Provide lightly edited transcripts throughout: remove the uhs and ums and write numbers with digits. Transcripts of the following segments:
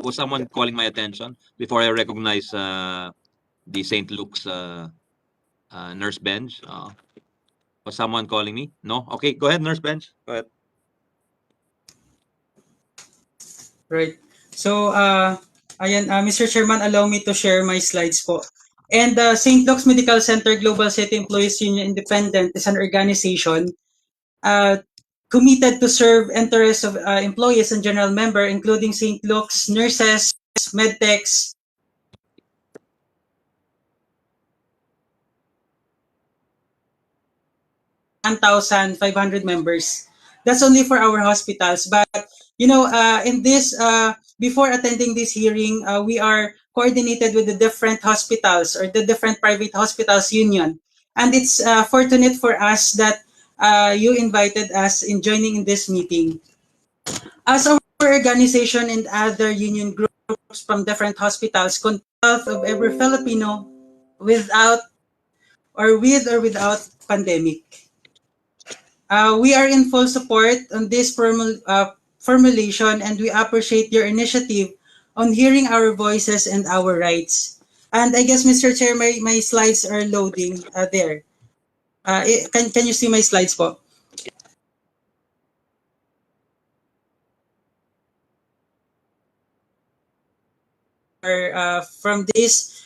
was someone calling my attention before I recognize the St. Luke's nurse bench? Was someone calling me? No? Okay, go ahead, nurse bench. Go ahead. Right. So, ayan, Mr. Chairman, allow me to share my slides po. And St. Luke's Medical Center Global City Employees Union Independent is an organization committed to serve interests of employees and general member, including St. Luke's nurses, medtechs, 1,500 members. That's only for our hospitals. But, you know, in this, before attending this hearing, we are coordinated with the different hospitals or the different private hospitals union. And it's fortunate for us that you invited us in joining in this meeting. As our organization and other union groups from different hospitals, health of every Filipino without or with or without pandemic. We are in full support on this formulation, and we appreciate your initiative on hearing our voices and our rights. And I guess, Mr. Chair, my slides are loading there. Can you see my slides po? From this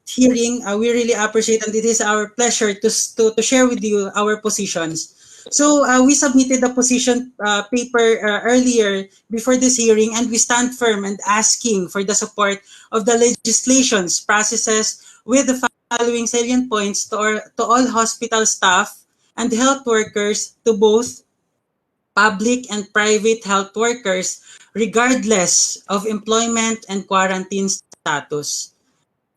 hearing, we really appreciate, and it is our pleasure to share with you our positions. So we submitted the position paper earlier before this hearing, and we stand firm and asking for the support of the legislations processes with the following salient points to all hospital staff and health workers, to both public and private health workers, regardless of employment and quarantine status.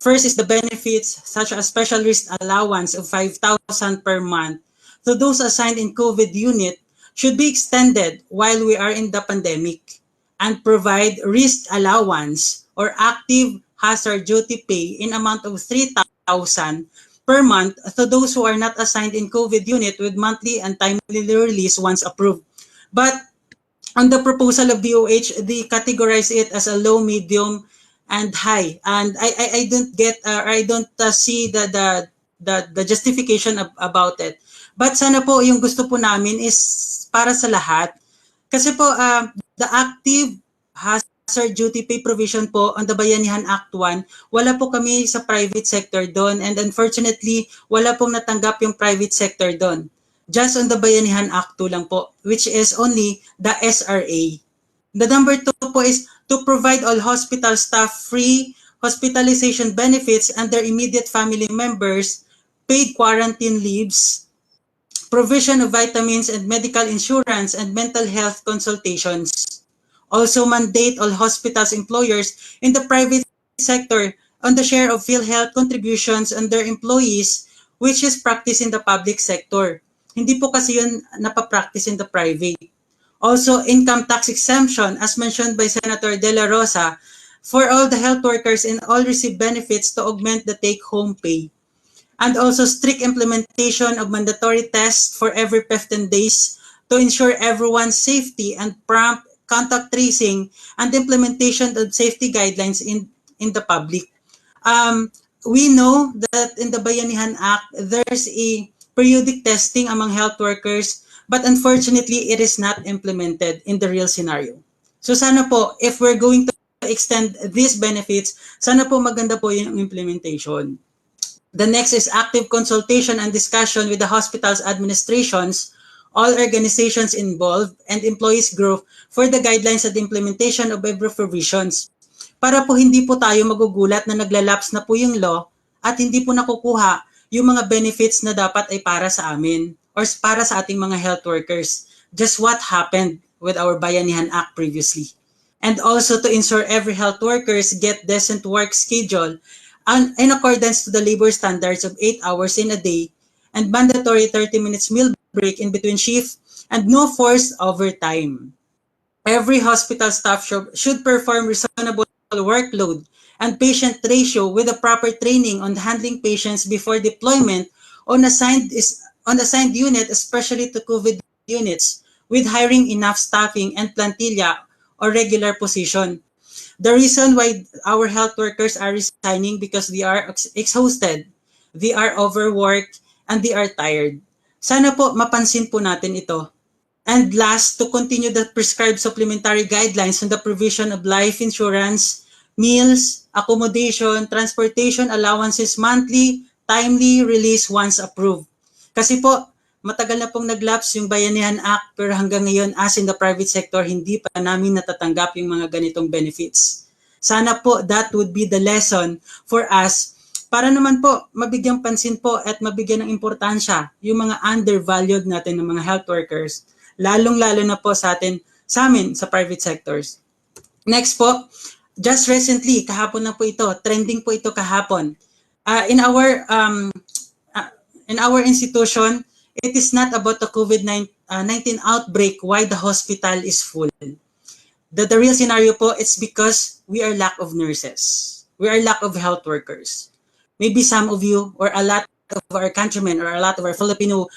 First is the benefits such as special risk allowance of 5,000 per month to those assigned in COVID unit should be extended while we are in the pandemic, and provide risk allowance or active hazard duty pay in amount of 3,000 per month to those who are not assigned in COVID unit, with monthly and timely release once approved. But on the proposal of DOH, they categorize it as a low, medium, and high. And I don't get, I don't see the justification about it. But sana po yung gusto po namin is para sa lahat. Kasi po, the active hazard duty pay provision po on the Bayanihan Act 1, wala po kami sa private sector doon. And unfortunately, wala pong natanggap yung private sector doon. Just on the Bayanihan Act 2 lang po, which is only the SRA. The number 2 po is to provide all hospital staff free hospitalization benefits and their immediate family members, paid quarantine leaves, provision of vitamins and medical insurance, and mental health consultations. Also mandate all hospitals employers in the private sector on the share of PhilHealth contributions on their employees, which is practiced in the public sector. Hindi po kasi yun napapractice in the private. Also, income tax exemption, as mentioned by Senator De La Rosa, for all the health workers and all receive benefits to augment the take-home pay. And also strict implementation of mandatory tests for every 15 days to ensure everyone's safety, and prompt contact tracing and implementation of safety guidelines in the public. We know that in the Bayanihan Act, there's a periodic testing among health workers, but unfortunately, it is not implemented in the real scenario. So sana po, if we're going to extend these benefits, sana po maganda po yung implementation. The next is active consultation and discussion with the hospital's administrations, all organizations involved, and employees group for the guidelines and implementation of every provisions. Para po hindi po tayo magugulat na naglalaps na po yung law at hindi po nakukuha yung mga benefits na dapat ay para sa amin or para sa ating mga health workers. Just what happened with our Bayanihan Act previously. And also to ensure every health workers get decent work schedule and in accordance to the labor standards of 8 hours in a day and mandatory 30 minutes meal break in between shift and no forced overtime. Every hospital staff should perform reasonable workload and patient ratio with a proper training on handling patients before deployment on assigned unit, especially to COVID units, with hiring enough staffing and plantilla or regular position. The reason why our health workers are resigning because they are exhausted, they are overworked, and they are tired. Sana po mapansin po natin ito. And last, to continue the prescribed supplementary guidelines on the provision of life insurance, meals, accommodation, transportation allowances monthly, timely release once approved. Kasi po, matagal na pong naglaps yung Bayanihan Act pero hanggang ngayon as in the private sector, hindi pa namin natatanggap yung mga ganitong benefits. Sana po that would be the lesson for us para naman po mabigyang pansin po at mabigyan ng importansya yung mga undervalued natin ng mga health workers, lalong-lalo na po sa amin sa private sectors. Next po, just recently, kahapon na po ito, trending po ito kahapon. In our institution, it is not about the COVID-19 outbreak why the hospital is full. The real scenario po, it's because we are lack of nurses. We are lack of health workers. Maybe some of you or a lot of our countrymen or a lot of our Filipino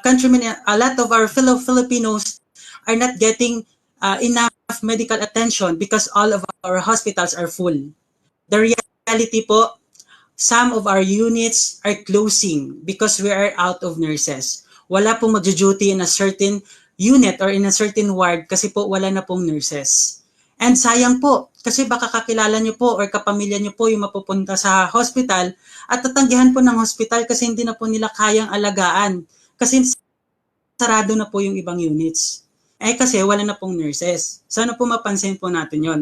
countrymen, a lot of our fellow Filipinos are not getting enough medical attention because all of our hospitals are full. The reality po, some of our units are closing because we are out of nurses. Wala pong mag-duty in a certain unit or in a certain ward kasi po wala na pong nurses. And sayang po, kasi baka kakilala nyo po or kapamilya nyo po yung mapupunta sa hospital at tatanggihan po ng hospital kasi hindi na po nila kayang alagaan. Kasi sarado na po yung ibang units. Kasi wala na pong nurses. Sana po mapansin po natin yon.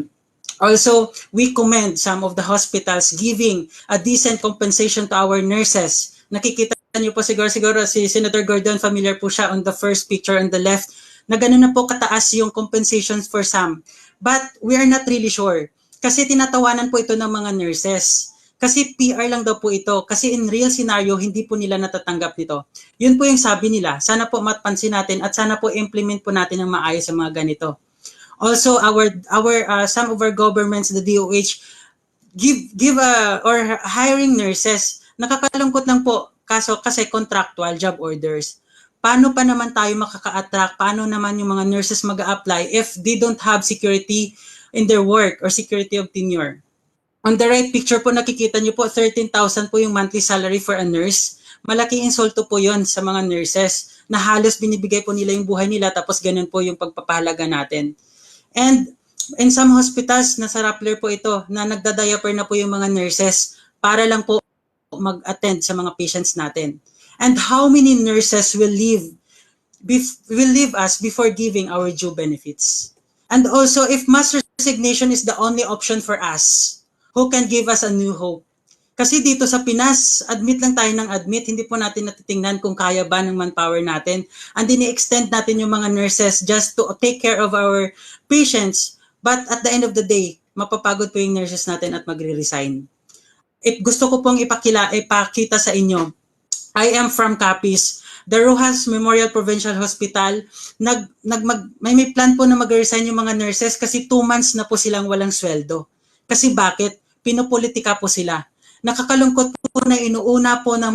Also, we commend some of the hospitals giving a decent compensation to our nurses. Nakikita niyo po siguro si Senator Gordon, familiar po siya on the first picture on the left, na gano'n na po kataas yung compensations for some. But we are not really sure. Kasi tinatawanan po ito ng mga nurses. Kasi PR lang daw po ito. Kasi in real scenario, hindi po nila natatanggap nito. Yun po yung sabi nila. Sana po mapansin natin at sana po implement po natin ng maayos sa mga ganito. Also, some of our governments, the DOH, give or hiring nurses. Nakakalungkot lang po kasi contractual job orders. Paano pa naman tayo makaka-attract? Paano naman yung mga nurses mag-a-apply if they don't have security in their work or security of tenure? On the right picture po, nakikita nyo po, 13,000 po yung monthly salary for a nurse. Malaking insulto po yon sa mga nurses na halos binibigay po nila yung buhay nila tapos ganun po yung pagpapahalaga natin. And in some hospitals, nasa Rappler po ito, na nagda-diaper na po yung mga nurses para lang po mag-attend sa mga patients natin. And how many nurses will leave us before giving our due benefits? And also, if mass resignation is the only option for us, who can give us a new hope? Kasi dito sa Pinas, admit lang tayo ng admit, hindi po natin natitingnan kung kaya ba ng manpower natin. And ini-extend natin yung mga nurses just to take care of our patients. But at the end of the day, mapapagod po yung nurses natin at magre-resign. Gusto ko pong ipakita sa inyo. I am from Capiz. The Rojas Memorial Provincial Hospital, may plan po na mag-resign yung mga nurses kasi 2 months na po silang walang sweldo. Kasi bakit? Pinopolitika po sila. Nakakalungkot po na inuuna po ng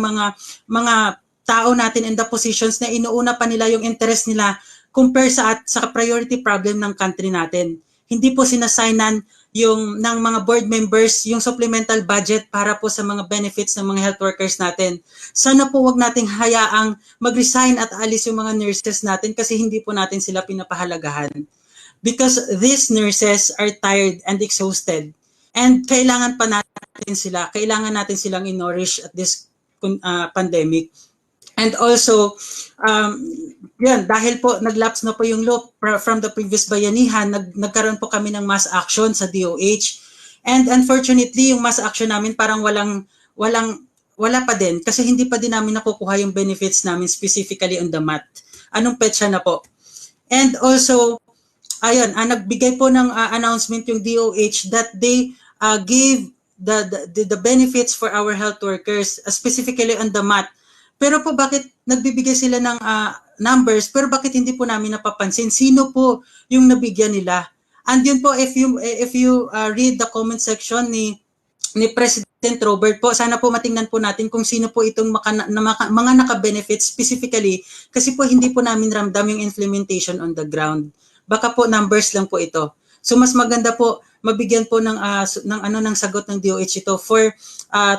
mga tao natin in the positions na inuuna pa nila yung interest nila compare sa priority problem ng country natin. Hindi po sinasaynan ng mga board members yung supplemental budget para po sa mga benefits ng mga health workers natin. Sana po wag nating hayaang mag-resign at alis yung mga nurses natin kasi hindi po natin sila pinapahalagahan. Because these nurses are tired and exhausted. And kailangan natin silang in-nourish at this pandemic. And also, dahil po naglaps na po yung loop from the previous bayanihan, nagkaroon po kami ng mass action sa DOH. And unfortunately, yung mass action namin parang wala pa din kasi hindi pa din namin nakukuha yung benefits namin specifically on the mat. Anong petsa na po? And also, nagbigay po ng announcement yung DOH that they gave the benefits for our health workers, specifically on the mat. Pero po bakit nagbibigay sila ng numbers, pero bakit hindi po namin napapansin? Sino po yung nabigyan nila? And yun po, if you read the comment section ni President Robert po, sana po matingnan po natin kung sino po itong mga naka-benefits specifically kasi po hindi po namin ramdam yung implementation on the ground. Baka po numbers lang po ito. So mas maganda po mabigyan po ng sagot ng DOH ito for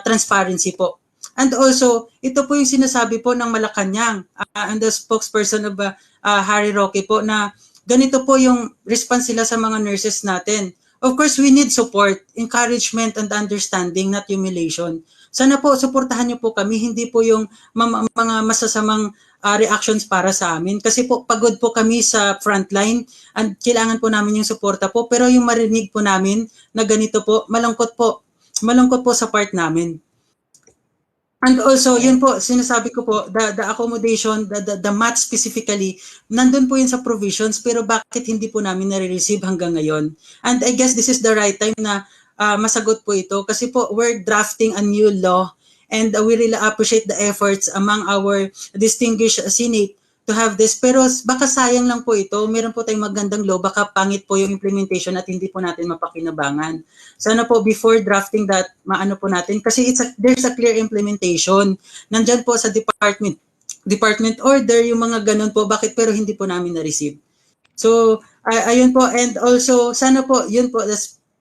transparency po. And also, ito po yung sinasabi po ng Malacanang and the spokesperson of Harry Roque po na ganito po yung response sila sa mga nurses natin. Of course, we need support, encouragement, and understanding, not humiliation. Sana po, suportahan niyo po kami, hindi po yung mga masasamang reactions para sa amin. Kasi po, pagod po kami sa frontline and kailangan po namin yung suporta po. Pero yung marinig po namin na ganito po, malungkot po sa part namin. And also, yun po, sinasabi ko po, the accommodation, the mat specifically, nandun po yun sa provisions, pero bakit hindi po namin nare-receive hanggang ngayon? And I guess this is the right time na masagot po ito kasi po, we're drafting a new law and we really appreciate the efforts among our distinguished Senate to have this. Pero baka sayang lang po ito. Meron po tayong magandang law, baka pangit po yung implementation at hindi po natin mapakinabangan. Sana po before drafting that, maano po natin. Kasi there's a clear implementation. Nandyan po sa department order, yung mga ganun po. Bakit pero hindi po namin na-receive? So, ayun po. And also, sana po, yun po,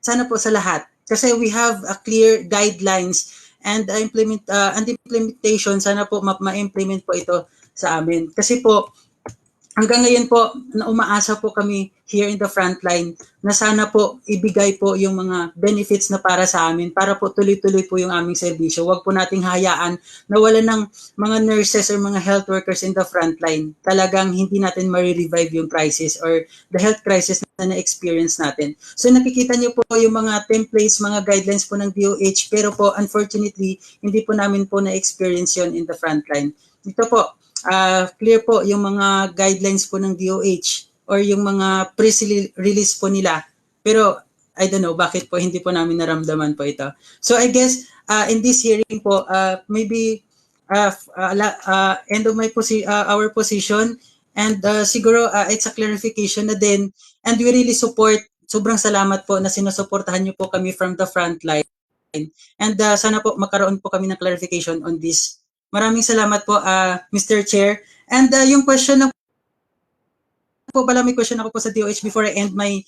sana po sa lahat. Kasi we have a clear guidelines and implementation, sana po ma-implement po ito sa amin. Kasi po, hanggang ngayon po, na umaasa po kami here in the frontline na sana po ibigay po yung mga benefits na para sa amin para po tuloy-tuloy po yung aming serbisyo. Huwag po nating hayaan na wala ng mga nurses or mga health workers in the frontline. Talagang hindi natin ma-revive yung crisis or the health crisis na na-experience natin. So nakikita niyo po yung mga templates, mga guidelines po ng DOH pero po unfortunately, hindi po namin po na-experience yon in the frontline. Ito po, clear po yung mga guidelines po ng DOH or yung mga press release po nila. Pero I don't know bakit po hindi po namin naramdaman po ito. So I guess in this hearing po, maybe end of our position and siguro it's a clarification na din and we really support. Sobrang salamat po na sinusuportahan niyo po kami from the front line. And sana po magkaroon po kami ng clarification on this. Maraming salamat po, Mr. Chair. And yung question na po pala, may question ako po sa DOH before I end my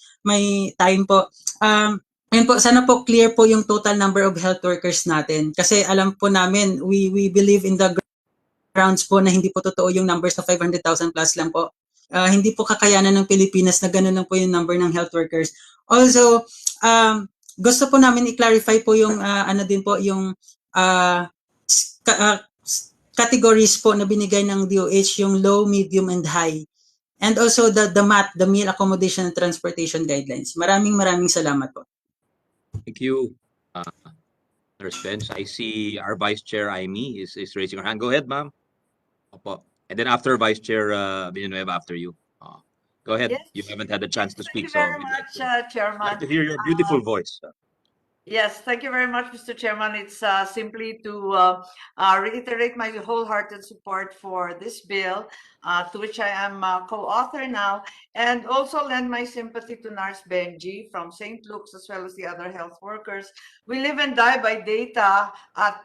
time po. Ayun po, sana po clear po yung total number of health workers natin. Kasi alam po namin, we believe in the grounds po na hindi po totoo yung numbers na 500,000 plus lang po. Hindi po kakayanan ng Pilipinas na ganun lang po yung number ng health workers. Also, gusto po namin i-clarify po yung ano din po yung categories po na binigay ng DOH, yung low, medium, and high. And also the MAT, the Meal Accommodation and Transportation Guidelines. Maraming salamat po. Thank you, Nurse Benz. I see our Vice Chair, Aimee, is raising her hand. Go ahead, ma'am. Opo. And then after Vice Chair Villanueva, after you. Go ahead. Yes. You haven't had a chance to speak. Thank you very much, Chairman. I'd like to hear your beautiful voice. Yes, thank you very much, Mr. Chairman. It's simply to reiterate my wholehearted support for this bill, to which I am co-author now, and also lend my sympathy to Nurse Benji from St. Luke's as well as the other health workers. We live and die by data at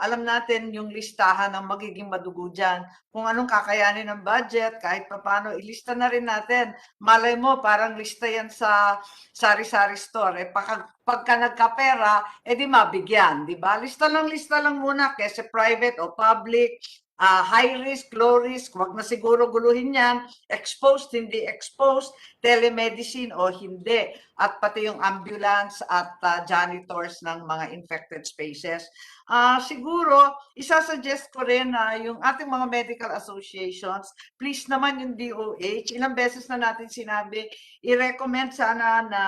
alam natin yung listahan ng magiging madugo dyan. Kung anong kakayanin ng budget, kahit paano, ilista na rin natin. Malay mo, parang lista yan sa sari-sari store. Pagka nagkapera, edi mabigyan, di ba? Lista lang muna, kasi private o public, high risk, low risk, wag na siguro guluhin yan, exposed, hindi exposed, telemedicine o hindi, at pati yung ambulance at janitors ng mga infected spaces. Siguro, isasuggest ko rin na yung ating mga medical associations, please naman yung DOH, ilang beses na natin sinabi, i-recommend sana na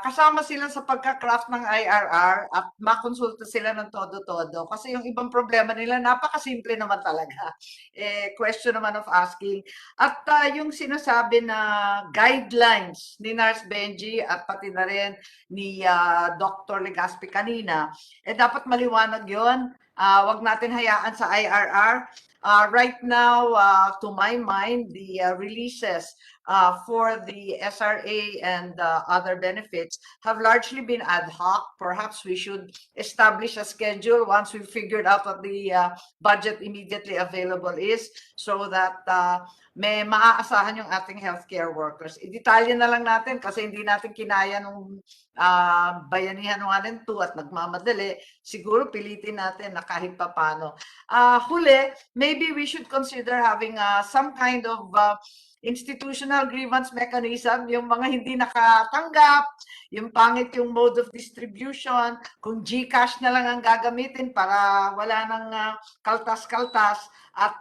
kasama sila sa pagka-craft ng IRR at makonsulta sila ng todo-todo. Kasi yung ibang problema nila, napakasimple naman talaga. Question naman of asking. At yung sinasabi na guidelines ni Nurse Benji at pati na rin ni Dr. Legaspi kanina, dapat maliwanag yun. Wag natin hayaan sa IRR. Right now, to my mind, the releases for the SRA and other benefits have largely been ad hoc. Perhaps we should establish a schedule once we've figured out what the budget immediately available is, so that may maaasahan yung ating healthcare workers. I-detalye na lang natin kasi hindi natin kinaya nung bayanihan natin to at nagmamadali. Siguro pilitin natin na kahit papano. Huli, maybe we should consider having some kind of institutional grievance mechanism, yung mga hindi nakatanggap, yung pangit yung mode of distribution, kung GCash na lang ang gagamitin para wala nang kaltas-kaltas, at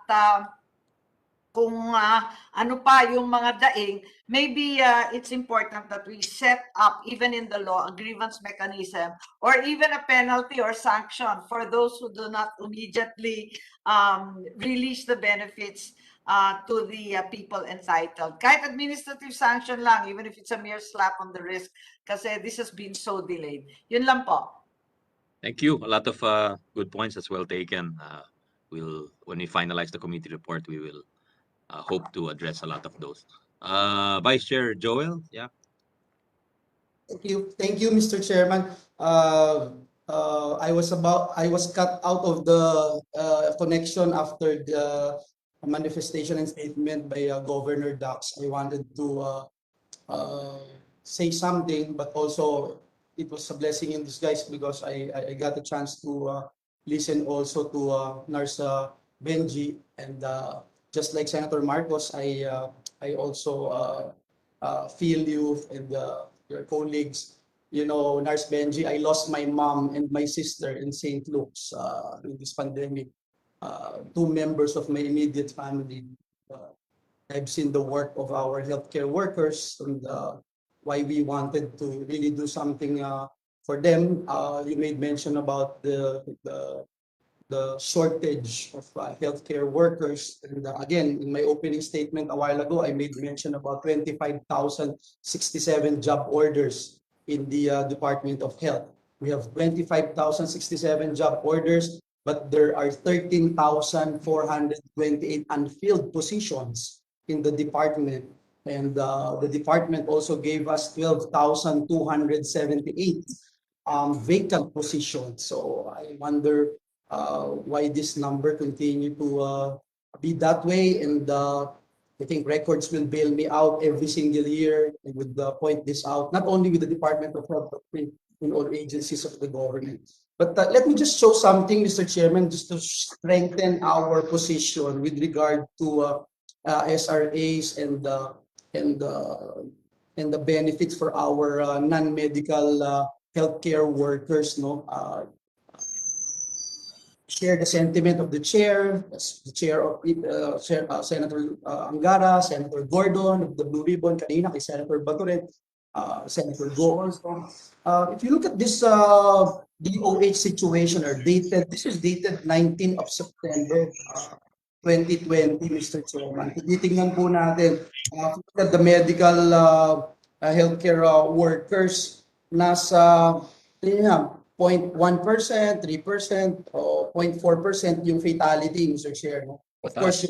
kung ano pa yung mga daing, maybe it's important that we set up, even in the law, a grievance mechanism or even a penalty or sanction for those who do not immediately release the benefits to the people entitled. Kahit administrative sanction lang, even if it's a mere slap on the wrist, kasi this has been so delayed. Yun lang po. Thank you. A lot of good points. That's well taken. When we finalize the committee report, we will hope to address a lot of those. Vice Chair Joel, yeah. Thank you, Mr. Chairman. I was cut out of the connection after the manifestation and statement by Governor Dax. I wanted to say something, but also it was a blessing in disguise because I got a chance to listen also to Nurse Benji, and just like Senator Marcos, I also feel you and your colleagues. You know, Nurse Benji, I lost my mom and my sister in St. Luke's in this pandemic. 2 members of my immediate family. I've seen the work of our healthcare workers and why we wanted to really do something for them. You made mention about the shortage of healthcare workers. And again, in my opening statement a while ago, I made mention about 25,067 job orders in the Department of Health. We have 25,067 job orders, but there are 13,428 unfilled positions in the department. And the department also gave us 12,278 vacant positions. So I wonder why this number continue to be that way. And I think records will bail me out every single year. I would point this out, not only with the Department of Health, but in all agencies of the government. But let me just show something, Mr. Chairman, just to strengthen our position with regard to SRAs and the benefits for our non-medical healthcare workers. No, share the sentiment of the chair of Senator Angara, Senator Gordon of the Blue Ribbon, kanina kay Senator Baturet, Senator Go also. If you look at this DOH situation, or dated, this is dated 19th of September 2020, Mr. Chairman. Titingnan po natin at the medical healthcare workers, nasa 0.1%, 3%, o 0.4% yung fatality, Mr. Chair. Of course,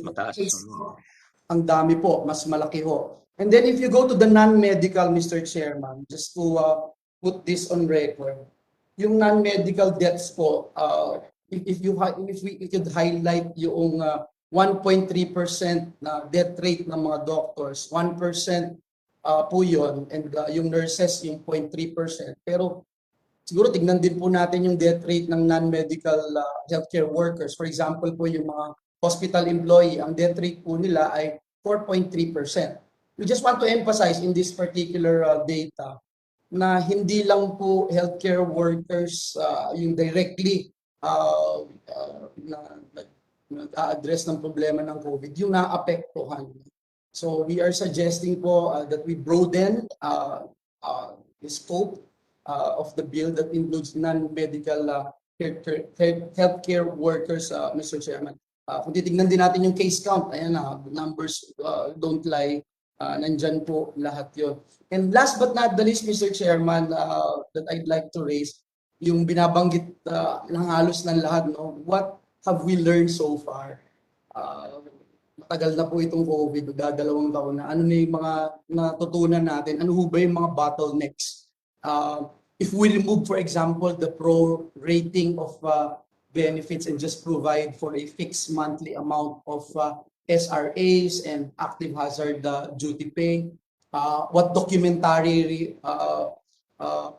ang dami po, mas malaki ho. And then if you go to the non-medical, Mr. Chairman, just to put this on record, yung non-medical deaths po, if we could highlight yung 1.3% na death rate ng mga doctors, 1% po yun, and yung nurses yung 0.3%. Pero siguro tignan din po natin yung death rate ng non-medical healthcare workers. For example po, yung mga hospital employee, ang death rate po nila ay 4.3%. We just want to emphasize in this particular data na hindi lang po healthcare workers yung directly na-address ng problema ng COVID, yung naapektuhan. So we are suggesting po that we broaden the scope of the bill that includes non-medical healthcare workers, Mr. Chairman. Kung titignan din natin yung case count, ayan na, numbers don't lie, nandyan po lahat yun. And last but not the least, Mr. Chairman, that I'd like to raise, yung binabanggit ng halos ng lahat, no? What have we learned so far? tagal na po itong COVID, magdadalawang taon na. Ano na yung mga natutunan natin? Ano ho ba yung mga bottlenecks? If we remove, for example, the pro-rating of benefits and just provide for a fixed monthly amount of SRAs and active hazard duty pay, what documentary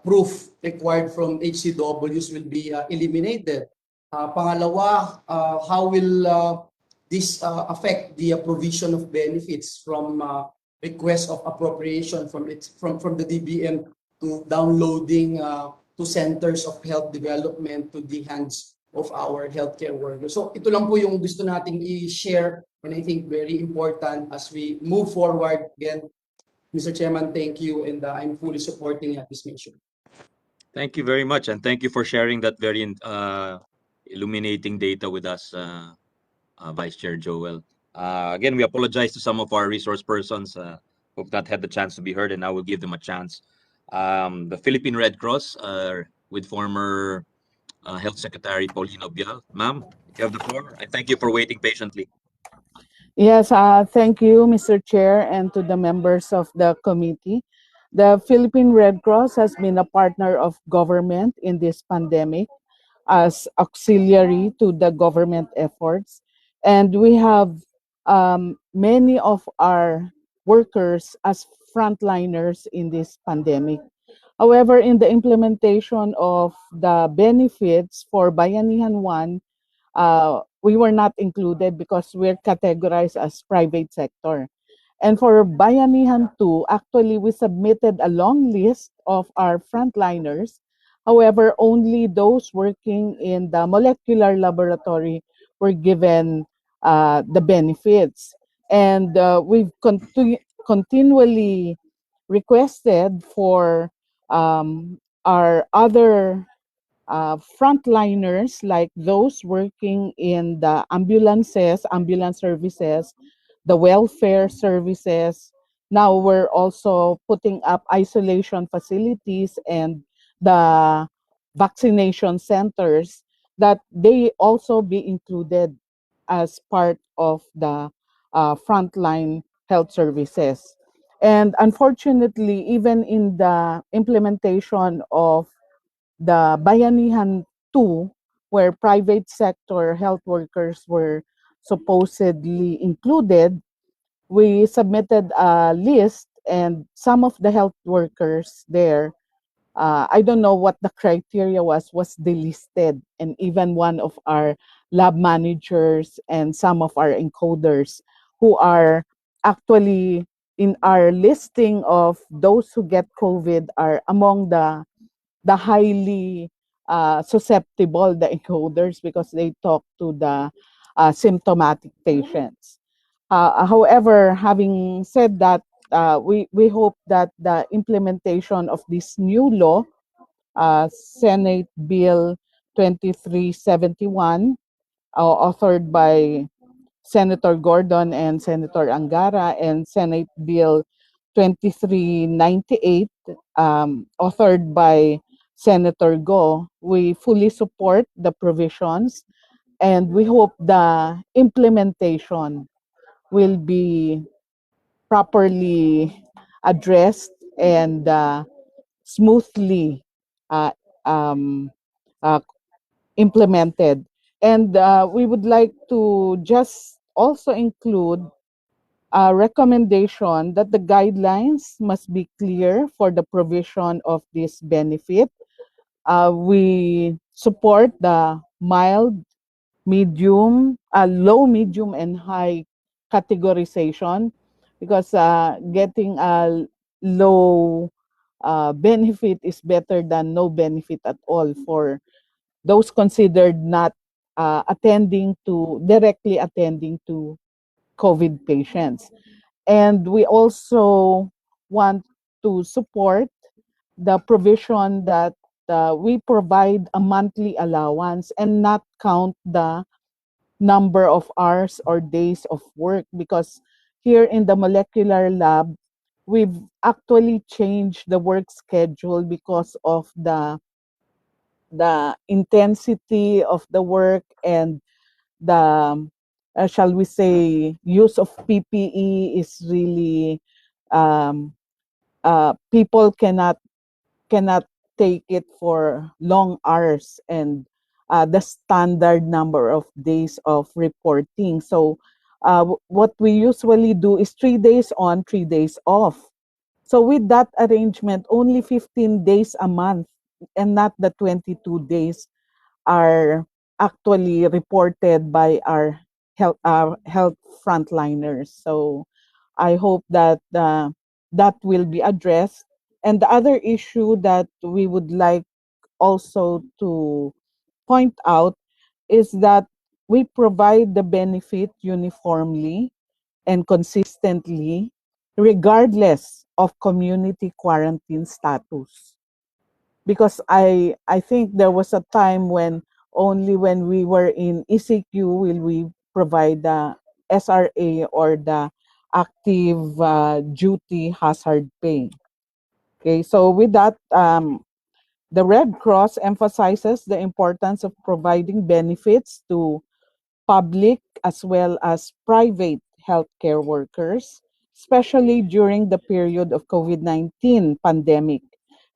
proof required from HCWs will be eliminated. Pangalawa, how will this affect the provision of benefits from request of appropriation from the DBM to downloading to centers of health development to the hands of our healthcare workers. So ito lang po yung gusto nating i-share and I think very important as we move forward. Again, Mr. Chairman, thank you, and I'm fully supporting this mission. Thank you very much, and thank you for sharing that very illuminating data with us, Vice Chair Joel. Again, we apologize to some of our resource persons who've not had the chance to be heard, and I will give them a chance. The Philippine Red Cross, with former Health Secretary Paulino Bial. Ma'am, you have the floor. I thank you for waiting patiently. Yes, thank you, Mr. Chair, and to the members of the committee. The Philippine Red Cross has been a partner of government in this pandemic as auxiliary to the government efforts. And we have many of our workers as frontliners in this pandemic. However, in the implementation of the benefits for Bayanihan 1, we were not included because we're categorized as private sector. And for Bayanihan 2, actually we submitted a long list of our frontliners. However, only those working in the molecular laboratory were given the benefits. And we've continually requested for our other frontliners, like those working in the ambulances, ambulance services, the welfare services. Now we're also putting up isolation facilities and the vaccination centers, that they also be included as part of the frontline health services. And unfortunately, even in the implementation of the Bayanihan 2, where private sector health workers were supposedly included, we submitted a list, and some of the health workers there, I don't know what the criteria was delisted. And even one of our lab managers and some of our encoders who are actually in our listing of those who get COVID are among the highly susceptible, the encoders, because they talk to the symptomatic patients. However, having said that, we hope that the implementation of this new law, Senate Bill 2371, authored by Senator Gordon and Senator Angara, and Senate Bill 2398, authored by Senator Go, we fully support the provisions, and we hope the implementation will be properly addressed and smoothly uh, um, uh, implemented. And we would like to just also include a recommendation that the guidelines must be clear for the provision of this benefit. We support the mild, medium, low, medium, and high categorization, because getting a low benefit is better than no benefit at all for those considered not directly attending to COVID patients. And we also want to support the provision that we provide a monthly allowance and not count the number of hours or days of work, because here in the molecular lab, we've actually changed the work schedule because of the intensity of the work and the shall we say, use of PPE is really people cannot take it for long hours and the standard number of days of reporting. So what we usually do is 3 days on, 3 days off. So with that arrangement, only 15 days a month and not the 22 days are actually reported by our health frontliners. So I hope that that will be addressed. And the other issue that we would like also to point out is that we provide the benefit uniformly and consistently, regardless of community quarantine status. Because I think there was a time when only when we were in ECQ will we provide the SRA or the active duty hazard pay. Okay, so with that, the Red Cross emphasizes the importance of providing benefits to public as well as private healthcare workers, especially during the period of COVID-19 pandemic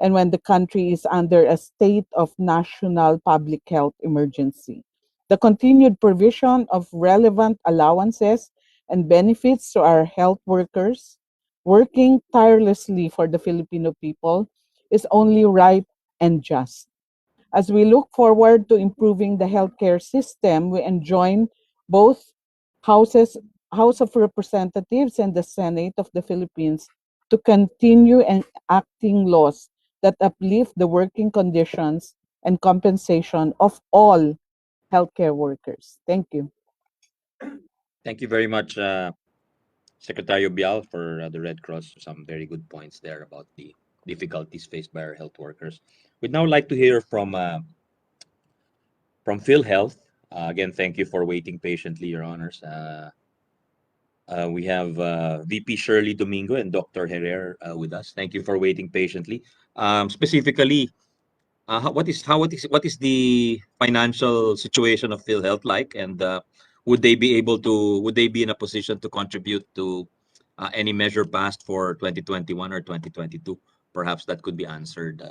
and when the country is under a state of national public health emergency. The continued provision of relevant allowances and benefits to our health workers working tirelessly for the Filipino people is only right and just. As we look forward to improving the healthcare system, we enjoin both houses, House of Representatives and the Senate of the Philippines to continue enacting laws that uplift the working conditions and compensation of all healthcare workers. Thank you. Thank you very much, Secretary Bial, for the Red Cross. Some very good points there about the difficulties faced by our health workers. We'd now like to hear from PhilHealth. Again, thank you for waiting patiently, Your Honors. We have VP Shirley Domingo and Dr. Herrera with us. Thank you for waiting patiently. Specifically, what is the financial situation of PhilHealth like, and would they be in a position to contribute to any measure passed for 2021 or 2022? Perhaps that could be answered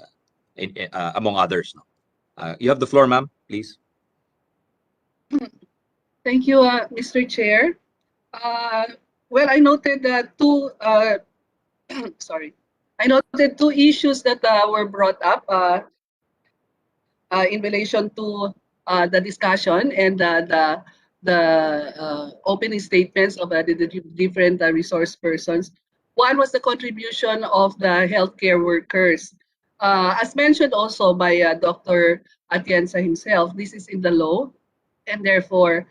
among others. No? You have the floor, ma'am, please. Thank you, Mr. Chair. Uh, well, I noted sorry, I noted two issues that were brought up in relation to the discussion and the opening statements of the different resource persons. One was the contribution of the healthcare workers. As mentioned also by Dr. Atienza himself, this is in the law, and therefore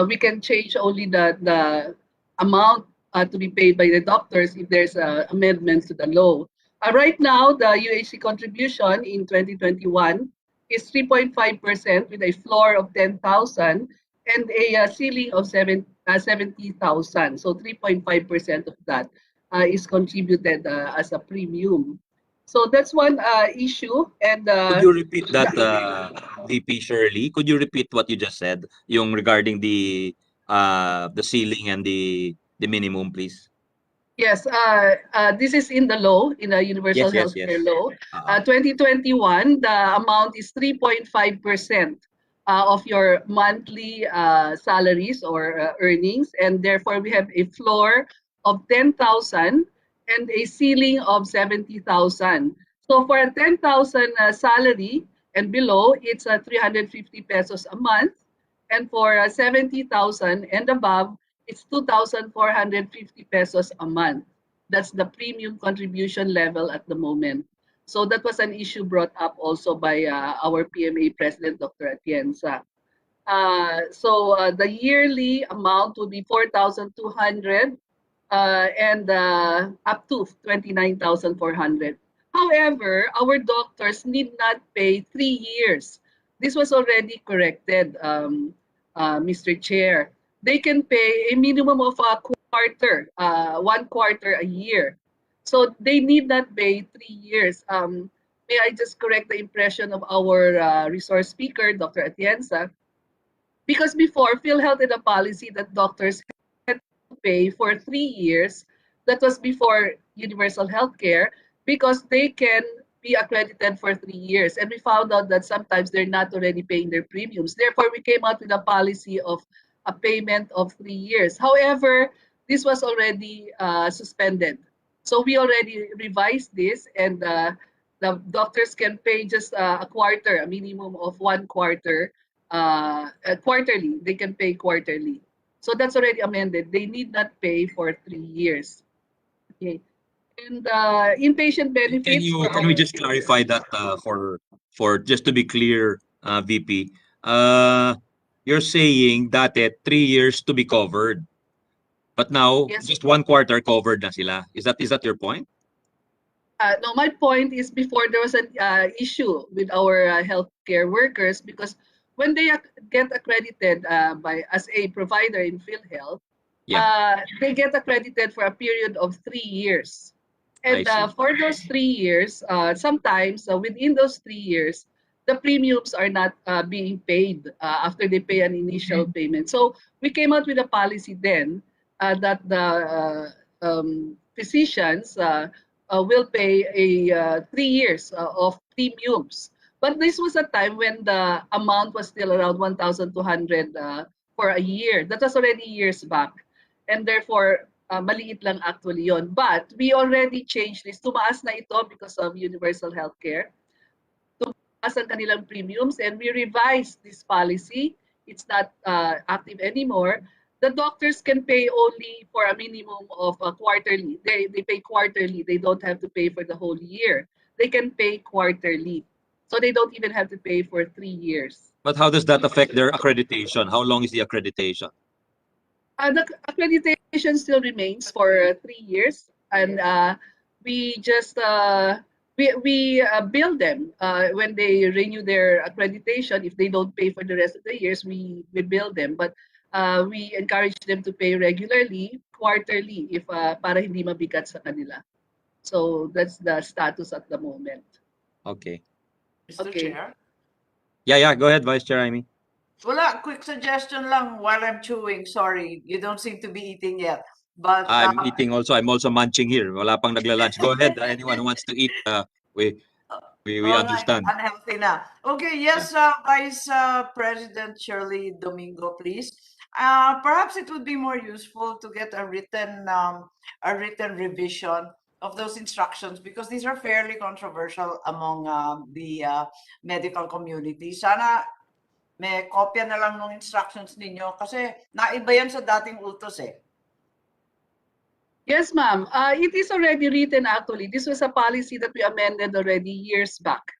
we can change only the amount to be paid by the doctors if there's amendments to the law. Right now, the UHC contribution in 2021 is 3.5% with a floor of 10,000 and a ceiling of 70,000. So 3.5% of that is contributed as a premium. So that's one issue. And Could you repeat that, VP Shirley? Could you repeat what you just said, yung regarding the ceiling and the minimum, please? yes, this is in the law, in the Universal Yes, yes, Healthcare yes. Law. 2021, the amount is 3.5% of your monthly salaries or earnings, and therefore we have a floor of 10,000 and a ceiling of 70,000. So for a 10,000 salary and below, it's 350 pesos a month, and for 70,000 and above, it's 2,450 pesos a month. That's the premium contribution level at the moment. So that was an issue brought up also by our PMA President, Dr. Atienza. The yearly amount would be 4,200 and up to 29,400. However, our doctors need not pay 3 years. This was already corrected, Mr. Chair. They can pay a minimum of a quarter, 1 quarter a year. So they need not pay 3 years. May I just correct the impression of our resource speaker, Dr. Atienza? Because before, PhilHealth had a policy that doctors had to pay for 3 years. That was before universal healthcare, because they can be accredited for 3 years. And we found out that sometimes they're not already paying their premiums. Therefore, we came out with a policy of a payment of 3 years. However, this was already suspended. So we already revised this, and the doctors can pay just a quarter, a minimum of 1 quarter quarterly. They can pay quarterly. So that's already amended. They need not pay for 3 years. Okay. And inpatient Can benefits you for can we our just clarify that for just to be clear, VP? You're saying that 3 years to be covered, but now yes. just 1 quarter covered na sila. Is that your point? No, my point is before there was an issue with our healthcare workers, because when they get accredited by as a provider in PhilHealth, Yeah, they get accredited for a period of 3 years. I And see. for those 3 years, sometimes within those 3 years, the premiums are not being paid after they pay an initial payment. So we came out with a policy then that the physicians will pay a 3 years of premiums. But this was a time when the amount was still around 1,200 for a year. That was already years back. And therefore, maliit lang actually yon. But we already changed this. Tumaas na ito because of universal healthcare. Tumaas ang kanilang premiums, and we revised this policy. It's not active anymore. The doctors can pay only for a minimum of quarterly. They pay quarterly. They don't have to pay for the whole year. They can pay quarterly. So they don't even have to pay for 3 years. But how does that affect their accreditation? How long is the accreditation? The accreditation still remains for 3 years, and we just we bill them when they renew their accreditation. If they don't pay for the rest of the years, we bill them. But we encourage them to pay regularly, quarterly, if para hindi mabigat sa kanila. So that's the status at the moment. Okay. Mr. Okay. Chair. Yeah. Go ahead, Vice Chair Amy. Wala, quick suggestion lang while I'm chewing. Sorry, you don't seem to be eating yet. But I'm eating also. I'm also munching here. Wala pang nagla-lunch. Go ahead. Anyone who wants to eat, we all right, understand. unhealthy na. Okay, yes, Vice President Shirley Domingo, please. Perhaps it would be more useful to get a written revision of those instructions, because these are fairly controversial among the medical community. Sana may kopya na lang ng instructions ninyo kasi naiba yan sa dating utos eh. Yes, ma'am. It is already written actually. This was a policy that we amended already years back.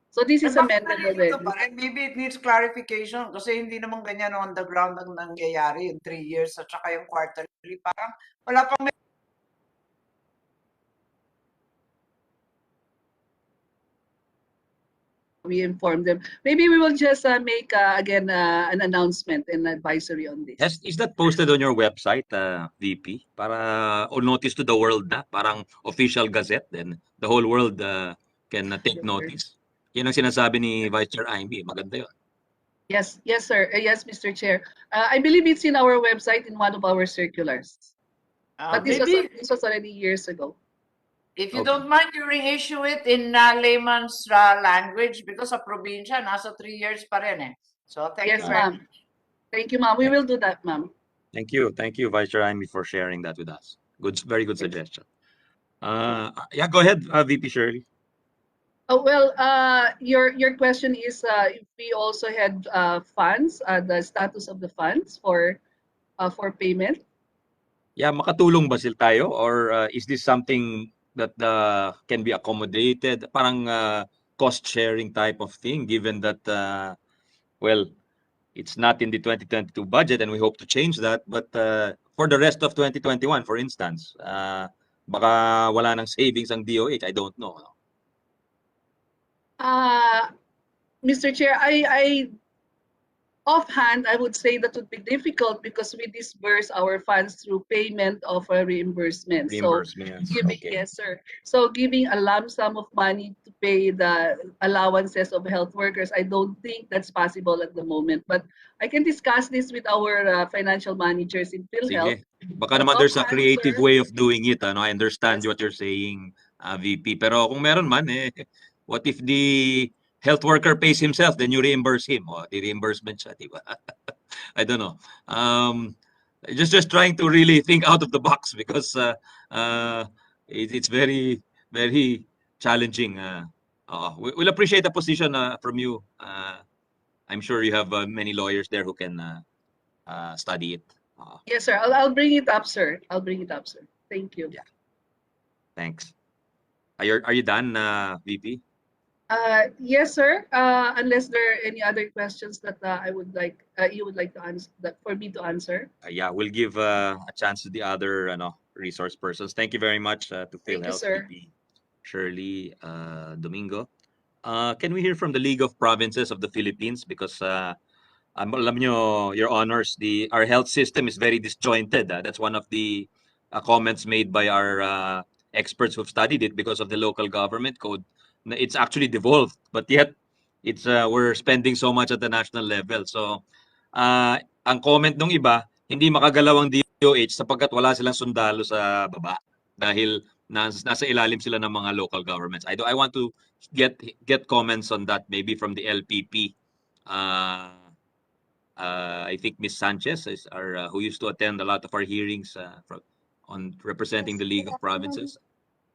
So this is amended already. Maybe it needs clarification kasi hindi naman ganyan on the ground ang nangyayari yung 3 years at saka yung quarterly. Parang wala pang we inform them. Maybe we will just make again an announcement and advisory on this. Is that posted on your website, VP? Para o notice to the world na, parang official gazette, then the whole world can take notice. Yan ang sinasabi ni Vice Chair Amy. Maganda yun. Yes, sir. Yes, Mr. Chair. I believe it's in our website in one of our circulars. But this was already years ago. If you don't mind, you reissue it in layman's language, because sa probinsya, nasa 3 years pa rin eh. So thank you very much. Thank you, ma'am. We will do that, ma'am. Thank you, Vice Chair Amy, for sharing that with us. Very good suggestion. Yeah, go ahead, VP Shirley. Well, your question is if we also had funds, the status of the funds for payment. Yeah, makatulong ba sila tayo, or is this something that can be accommodated, parang cost sharing type of thing, given that well, it's not in the 2022 budget and we hope to change that, but for the rest of 2021, for instance, baka wala nang savings ang DOH, I don't know. Mr. Chair, I Offhand, I would say that would be difficult because we disburse our funds through payment of a reimbursement. So Reimbursements. giving, Okay. yes, sir. So giving a lump sum of money to pay the allowances of health workers, I don't think that's possible at the moment. But I can discuss this with our financial managers in PhilHealth. Sige. Baka But naman there's a offhand, creative sir, way of doing it. Ano? I understand yes, what you're saying, VP. Pero kung meron man, what if the health worker pays himself, then you reimburse him? O, di reimbursement siya, di ba? I don't know. Just trying to really think out of the box because it's very, very challenging. We'll appreciate the position from you. I'm sure you have many lawyers there who can study it. yes, sir. I'll bring it up, sir. I'll bring it up, sir. Thank you. Yeah. Thanks. Are you done, VP? Yes, sir. Unless there are any other questions that I would like you would like to answer that for me to answer. Yeah, we'll give a chance to the other resource persons. Thank you very much to Thank you, PhilHealth sir. VP Shirley Domingo. Can we hear from the League of Provinces of the Philippines? Because alam nyo, Your Honors, our health system is very disjointed. That's one of the comments made by our experts who've studied it because of the local government code. It's actually devolved, but yet it's we're spending so much at the national level. So, ang comment ng iba, hindi makagalaw ang DOH sapagkat wala silang sundalo sa baba dahil nasa ilalim sila ng mga local governments. I want to get comments on that maybe from the LPP. I think Miss Sanchez is our who used to attend a lot of our hearings on representing the League of Provinces.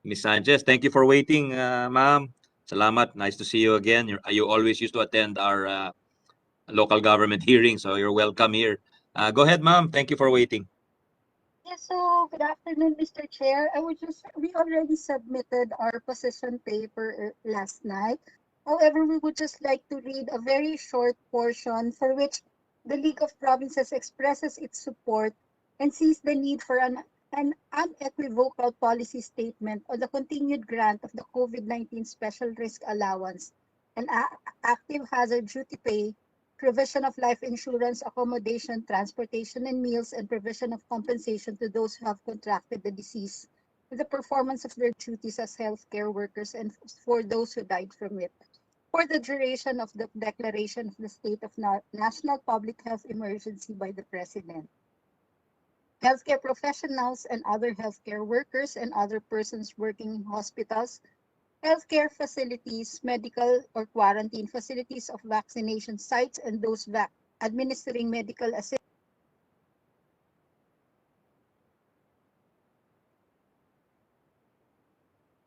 Miss Sanchez, thank you for waiting, ma'am. Salamat. Nice to see you again. You always used to attend our local government hearings, so you're welcome here. Go ahead, ma'am. Thank you for waiting. Yes, so good afternoon, Mr. Chair. We already submitted our position paper last night. However, we would just like to read a very short portion for which the League of Provinces expresses its support and sees the need for an unequivocal policy statement on the continued grant of the COVID-19 Special Risk Allowance and active hazard duty pay, provision of life insurance, accommodation, transportation, and meals, and provision of compensation to those who have contracted the disease with the performance of their duties as healthcare workers and for those who died from it, for the duration of the declaration of the state of national public health emergency by the President. Healthcare professionals and other healthcare workers and other persons working in hospitals, healthcare facilities, medical or quarantine facilities of vaccination sites, and those administering medical assistance.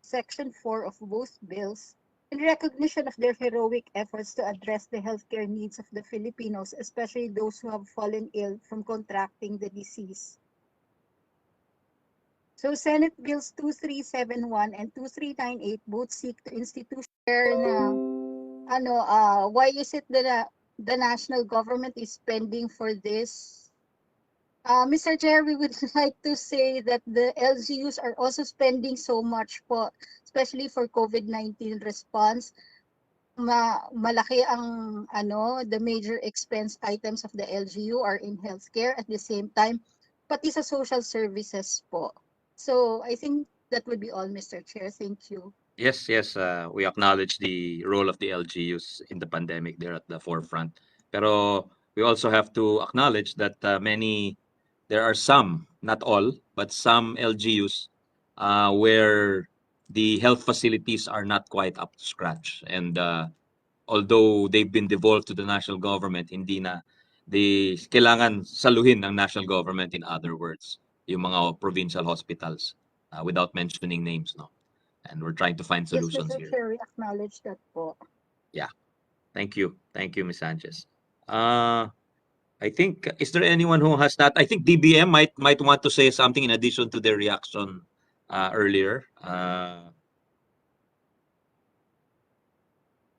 Section 4 of both bills, in recognition of their heroic efforts to address the healthcare needs of the Filipinos, especially those who have fallen ill from contracting the disease. So Senate Bills 2371 and 2398 both seek to institute why is it that the national government is spending for this? Mr. Chair, we would like to say that the LGUs are also spending so much especially for COVID-19 response. Malaki ang the major expense items of the LGU are in healthcare at the same time, pati sa social services po. So I think that would be all, Mr. Chair. Thank you. Yes, we acknowledge the role of the LGUs in the pandemic. They're at the forefront. Pero we also have to acknowledge that there are some, not all, but some LGUs where the health facilities are not quite up to scratch. And although they've been devolved to the national government, hindi na kailangan saluhin ng national government, in other words, yung mga provincial hospitals without mentioning names, no? And we're trying to find solutions Yes, Mr. here. Chair, we acknowledge that po. Yeah. Thank you, Ms. Sanchez. I think, is there anyone who has not? I think DBM might want to say something in addition to their reaction earlier.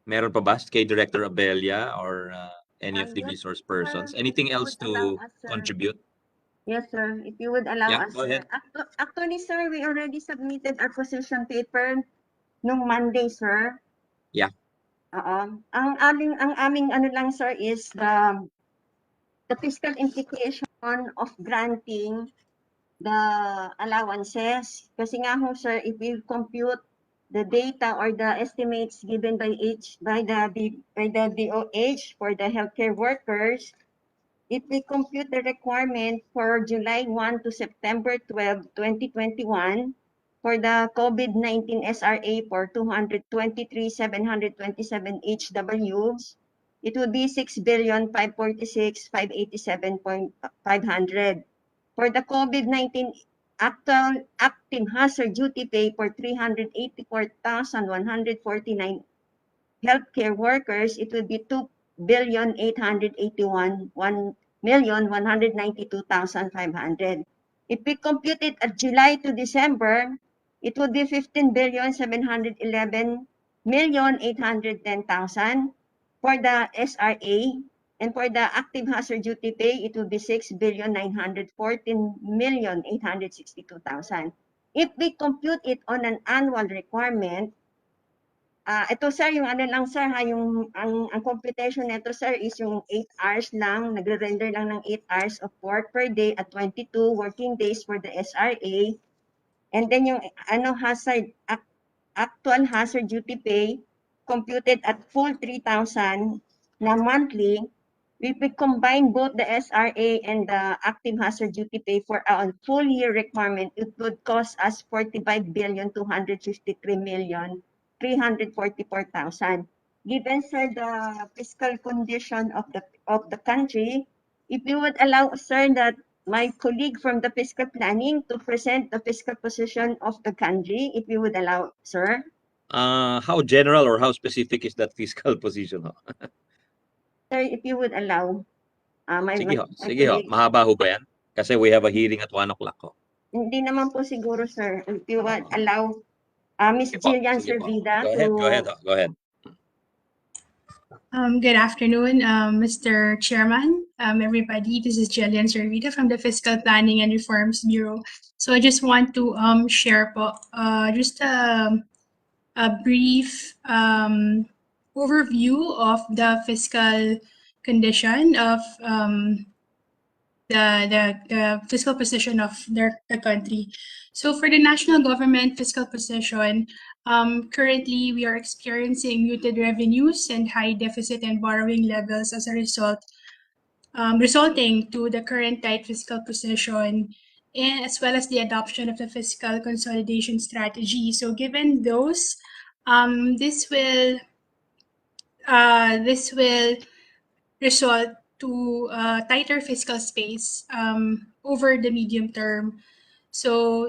Meron pa ba kay Director Abelia or any of the Yes, resource sir. persons? If Anything you else would allow to us, sir. contribute? Yes, sir. If you would allow Yeah, us, go ahead. sir. Actually, sir, we already submitted our position paper nung Monday, sir. Yeah. Ang aming ano lang, sir, is the the fiscal implication of granting the allowances. Kasi nga ho, sir, if we compute the data or the estimates given by the DOH for the healthcare workers, if we compute the requirement for July 1 to September 12, 2021, for the COVID-19 SRA for 223,727 HWs, it would be 6,546,587,500. For the COVID-19 actual active hazard duty pay for 384,149 healthcare workers, it would be 2,881,192,500. If we compute it at July to December, it would be 15,711,810,000 for the SRA, and for the active hazard duty pay, it would be 6,914,862,000. If we compute it on an annual requirement, ito sir, yung ano lang sir, yung ang computation nito sir is yung 8 hours lang, nagre-render lang ng 8 hours of work per day at 22 working days for the SRA. And then yung actual hazard duty pay computed at full 3,000 na monthly. If we combine both the SRA and the active hazard duty pay for a full year requirement, it would cost us 45,253,344,000. Given sir the fiscal condition of the country, if you would allow sir that my colleague from the fiscal planning to present the fiscal position of the country, if you would allow, sir. How general or how specific is that fiscal position? Ho? Sir, if you would allow. Sige ho, sige ho. Mahaba ho ba yan? Kasi we have a hearing at 1 o'clock ho. Hindi naman po siguro, sir. If you would allow Ms. Jillian Servida to... Go ahead. Go ahead. Good afternoon, Mr. Chairman, everybody. This is Jillian Servida from the Fiscal Planning and Reforms Bureau. So I just want to share po, just a brief overview of the fiscal condition of the fiscal position of the country. So for the national government fiscal position, currently we are experiencing muted revenues and high deficit and borrowing levels as a result, resulting to the current tight fiscal position, and as well as the adoption of the fiscal consolidation strategy. So given those, this will result to tighter fiscal space over the medium term. So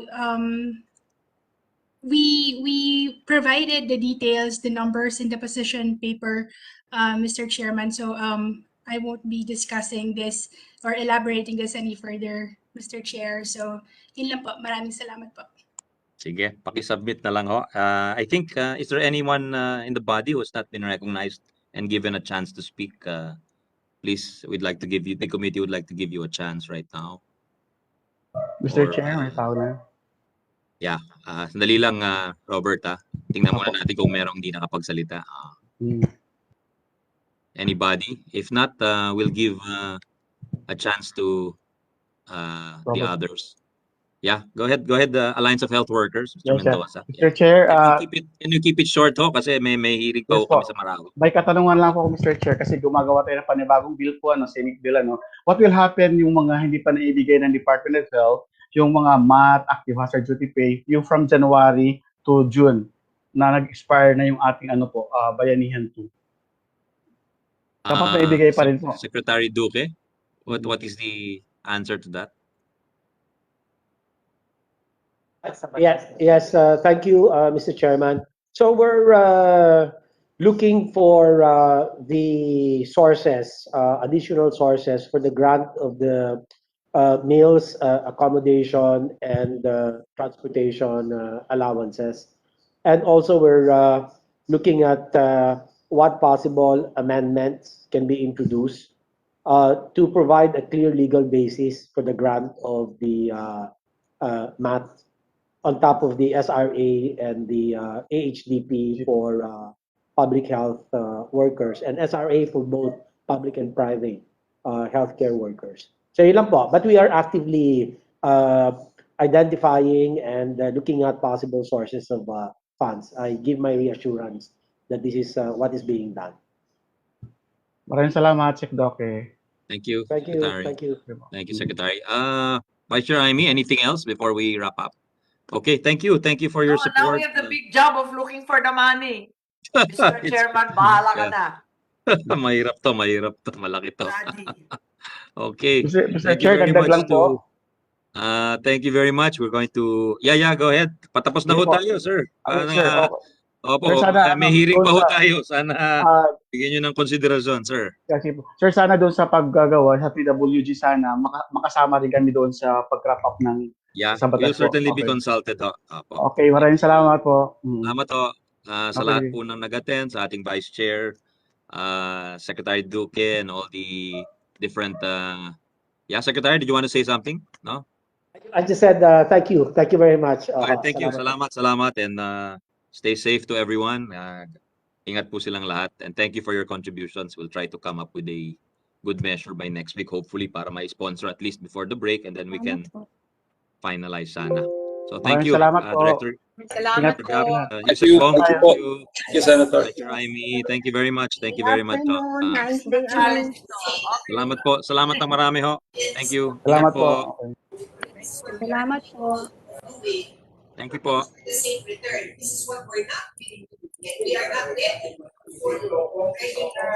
we provided the details, the numbers in the position paper, Mr. Chairman. So I won't be discussing this or elaborating this any further, Mr. Chair. So yun lang po. Maraming salamat po. Sige, paki-submit na lang ho. I think, is there anyone in the body who has not been recognized and given a chance to speak? Please, we'd like to give you, the committee would like to give you a chance right now. Mr. Chair, may tao na. Yeah, sandali lang, Robert. Tingnan muna natin kung merong hindi nakapagsalita. Anybody? If not, we'll give a chance to the others. Yeah, go ahead, Alliance of Health Workers, Mr. Yes, Mendoza. Mr. Chair, can you keep it short ho? Kasi may hearing pa yes, kami sa Marawi. may katanungan lang po, Mr. Chair, kasi gumagawa tayo ng panibagong bill po, Senate bill, What will happen yung mga hindi pa naibigay ng Department of Health, yung mga MAT, active hazard duty pay, yung from January to June, na nag-expire na yung ating bayanihan 2. Dapat naibigay pa rin po. Secretary Duque, what is the answer to that? Yes. Thank you, Mr. Chairman. So we're looking for the sources, additional sources for the grant of the meals, accommodation, and transportation allowances. And also we're looking at what possible amendments can be introduced to provide a clear legal basis for the grant of the MAT on top of the SRA and the AHDP for public health workers, and SRA for both public and private healthcare workers. So yun lang po. But we are actively identifying and looking at possible sources of funds. I give my reassurance that this is what is being done. Maraming salamat, Sec Doke. Thank you, Thank you. Secretary. Thank you. Thank you, Secretary. Vice Chair Amy, anything else before we wrap up? Okay, thank you. Thank you for your No, support. now we have the big job of looking for the money. Mr. It's- Chairman, bahala ka Yeah. na. mahirap to, malaki to. Daddy. Okay. Mr. Thank you Chair, very dagdag much lang po. thank you very much. We're going to go ahead. Patapos na Sige ho po. tayo, sir. Okay, sir. Opo, Sir, sana, may hearing doon pa ho sa- tayo. Sana bigyan nyo ng konsiderasyon, sir. Kasi po. Sir, sana doon sa paggagawa sa PWG, sana makasama rin kami doon sa pag-wrap up ng Yeah, sa batas you'll certainly po. be Okay. consulted ho. Opo. Okay, maraming salamat po. Salamat ho sa Okay. lahat po ng nag-attend, sa ating Vice Chair, Secretary Duque, and all the different... Secretary, did you want to say something? No? I just said thank you. Thank you very much. Okay, thank you. Salamat. And stay safe to everyone. Ingat po silang lahat. And thank you for your contributions. We'll try to come up with a good measure by next week, hopefully, para ma-sponsor at least before the break, and then we can finalize sana. So thank you, Salamat po. Director. Salamat po. Yusek Bong, Thank you thank po. you. Thank you, Senator. Director Amy, thank you very much. Thank you Good very much. afternoon. Nice day. Challenge to. Okay. Salamat po. Salamat ng marami ho. Thank you. Salamat Ingat po. po. Okay. Salamat po. Thank you po. The safe return. This is what we're not getting. We are not getting for regular